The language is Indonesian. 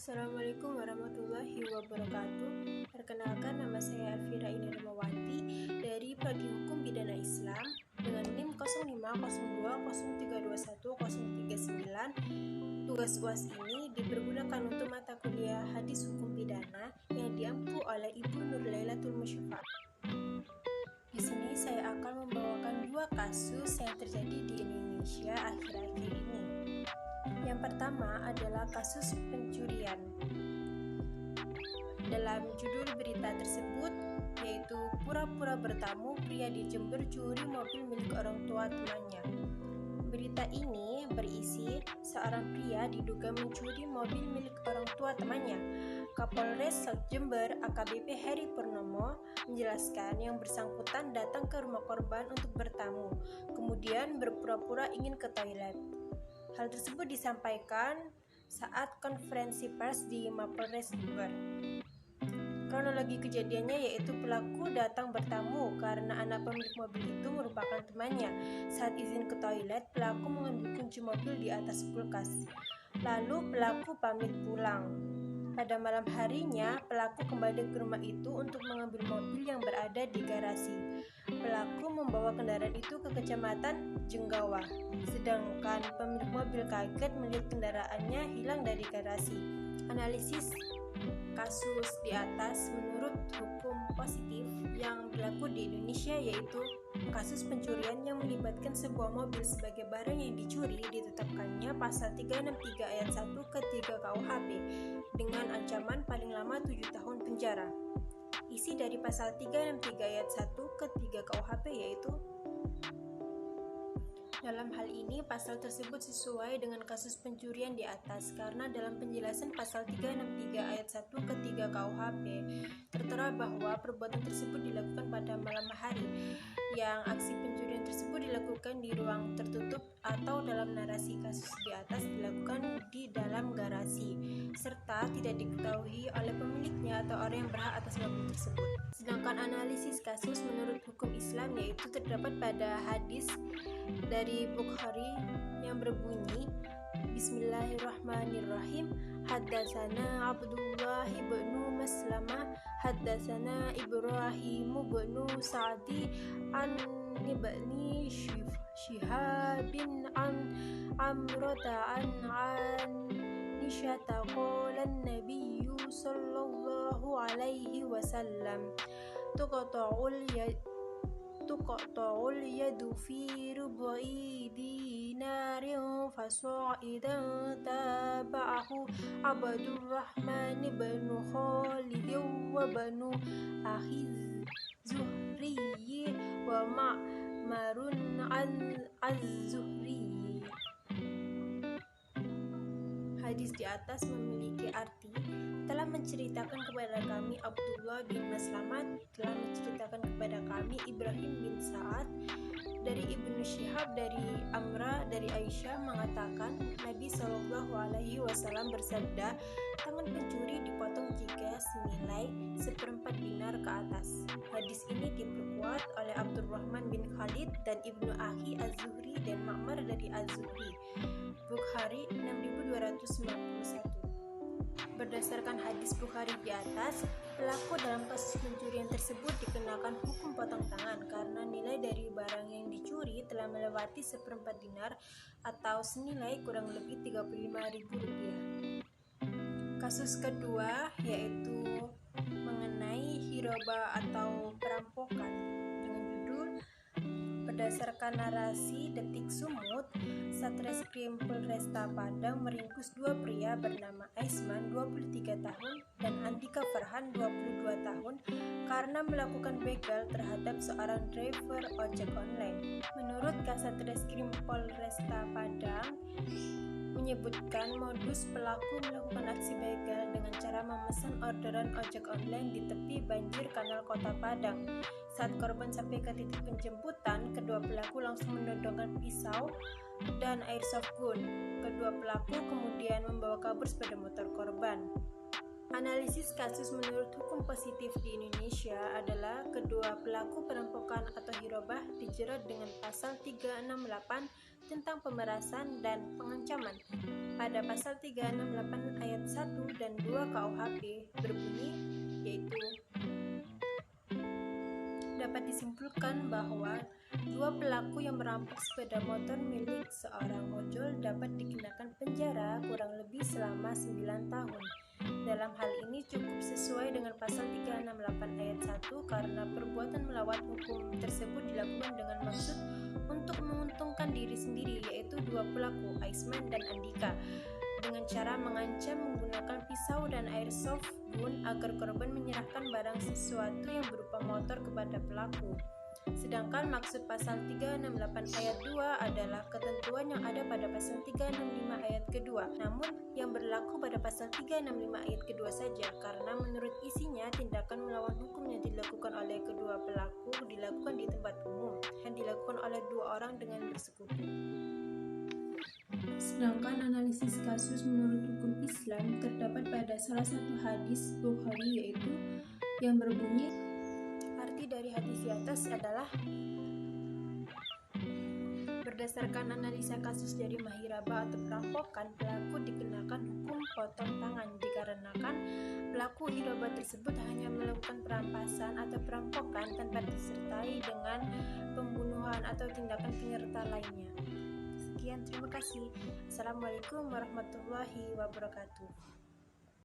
Assalamualaikum warahmatullahi wabarakatuh. Perkenalkan, nama saya Elvira Indarmawati dari Prodi Hukum Pidana Islam dengan NIM 0502032139. Tugas UAS ini dipergunakan untuk mata kuliah Hadis Hukum Pidana yang diampu oleh Ibu Nur Lailatul Musyafa. Di sini saya akan membawakan dua kasus yang terjadi di Indonesia akhir-akhir ini. Yang pertama adalah kasus pencurian. Dalam judul berita tersebut, yaitu pura-pura bertamu pria di Jember curi mobil milik orang tua temannya. Berita ini berisi seorang pria diduga mencuri mobil milik orang tua temannya. Kapolres Jember AKBP Heri Purnomo menjelaskan yang bersangkutan datang ke rumah korban untuk bertamu, kemudian berpura-pura ingin ke toilet. Hal tersebut disampaikan saat konferensi pers di Mapolres Jember. Kronologi kejadiannya yaitu pelaku datang bertamu karena anak pemilik mobil itu merupakan temannya. Saat izin ke toilet, pelaku mengambil kunci mobil di atas kulkas. Lalu pelaku pamit pulang. Pada malam harinya, pelaku kembali ke rumah itu untuk mengambil mobil yang berada di garasi. Pelaku membawa kendaraan itu ke kecamatan Jenggawa, sedangkan pemilik mobil kaget melihat kendaraannya hilang dari garasi. Analisis kasus di atas menurut hukum positif yang berlaku di Indonesia yaitu kasus pencurian yang melibatkan sebuah mobil sebagai barang yang dicuri ditetapkannya pasal 363 ayat 1 ke 3 KUHP dengan ancaman paling lama 7 tahun penjara. Isi dari pasal 363 ayat 1 ke 3 KUHP yaitu dalam hal ini, pasal tersebut sesuai dengan kasus pencurian di atas karena dalam penjelasan pasal 363 ayat 1 ke 3 KUHP tertera bahwa perbuatan tersebut dilakukan pada malam hari, yang aksi pencurian tersebut dilakukan di ruang tertutup atau dalam narasi kasus di atas dilakukan di dalam garasi, serta tidak diketahui oleh pemiliknya atau orang yang berhak atas mobil tersebut. Sedangkan analisis kasus menurut hukum Islam yaitu terdapat pada hadis dari Bukhari yang berbunyi Bismillahirrahmanirrahim. Haddatsana Abdullah ibnu Maslamah haddatsana Ibrahim ibnu Sa'di an ibni Shihabin an Amrata an Aisyata qala an-nabiy sallallahu alaihi wasallam tuqta'ul yadu fi rubu'i dinarin fasa'idan taba'ahu Abdurrahman ibn Khalid wa banu Akhiz Zuhri wa Ma'marun az-Zuhri. Hadis di atas memiliki arti telah menceritakan kepada kami Abdullah bin Maslamah, telah menceritakan kepada kami Ibrahim bin Sa'ad dari Ibnu Syihab dari Amra dari Aisyah mengatakan Nabi Shallallahu Alaihi Wasallam bersabda, tangan pencuri dipotong jika senilai 1/4 dinar ke atas. Hadis ini diperkuat oleh Abdurrahman bin Khalid dan Ibnu Akhi Az-Zuhri dan Ma'mar dari Az-Zuhri. Bukhari 6291. Berdasarkan hadis Bukhari di atas, pelaku dalam kasus pencurian tersebut dikenakan hukum potong tangan karena nilai dari barang yang dicuri telah melewati 1/4 dinar atau senilai kurang lebih Rp35.000. Kasus kedua yaitu mengenai hiroba atau perampokan dengan judul berdasarkan narasi Detik Sumut, Satreskrim Polresta Padang meringkus dua pria bernama Aisman 23 tahun dan Andika Farhan 22 tahun karena melakukan begal terhadap seorang driver ojek online. Menurut Kasatreskrim Polresta Padang menyebutkan modus pelaku melakukan aksi begal dengan cara memesan orderan ojek online di tepi banjir kanal Kota Padang. Saat korban sampai ke titik penjemputan, kedua pelaku langsung menodongkan pisau dan airsoft gun. Kedua pelaku kemudian membawa kabur sepeda motor korban. Analisis kasus menurut hukum positif di Indonesia adalah kedua pelaku perampokan atau hirobah dijerat dengan pasal 368 tentang pemerasan dan pengancaman. pada pasal 368 ayat 1 dan 2 KUHP berbunyi, yaitu dapat disimpulkan bahwa dua pelaku yang merampok sepeda motor milik seorang ojol dapat dikenakan penjara kurang lebih selama 9 tahun. Dalam hal ini cukup sesuai dengan pasal 368 ayat 1 karena perbuatan melawan hukum tersebut dilakukan dengan maksud untuk menguntungkan diri sendiri, yaitu dua pelaku, Aisman dan Andika, dengan cara mengancam menggunakan pisau dan airsoft gun agar korban menyerahkan barang sesuatu yang berupa motor kepada pelaku. Sedangkan maksud pasal 368 ayat 2 adalah ketentuan yang ada pada pasal 365 ayat kedua, namun yang berlaku pada pasal 365 ayat kedua saja, karena menurut isinya tindakan melawan hukum yang dilakukan oleh kedua pelaku dilakukan di tempat umum dan dilakukan oleh dua orang dengan bersekutu. Sedangkan analisis kasus menurut hukum Islam terdapat pada salah satu hadis Bukhari, yaitu yang berbunyi, arti dari hadis di atas adalah, berdasarkan analisa kasus dari mahiraba atau perampokan, pelaku dikenakan hukum potong tangan dikarenakan pelaku hiraba tersebut hanya melakukan perampasan atau perampokan tanpa disertai dengan pembunuhan atau tindakan penyerta lainnya. Sekian, terima kasih. Assalamualaikum warahmatullahi wabarakatuh.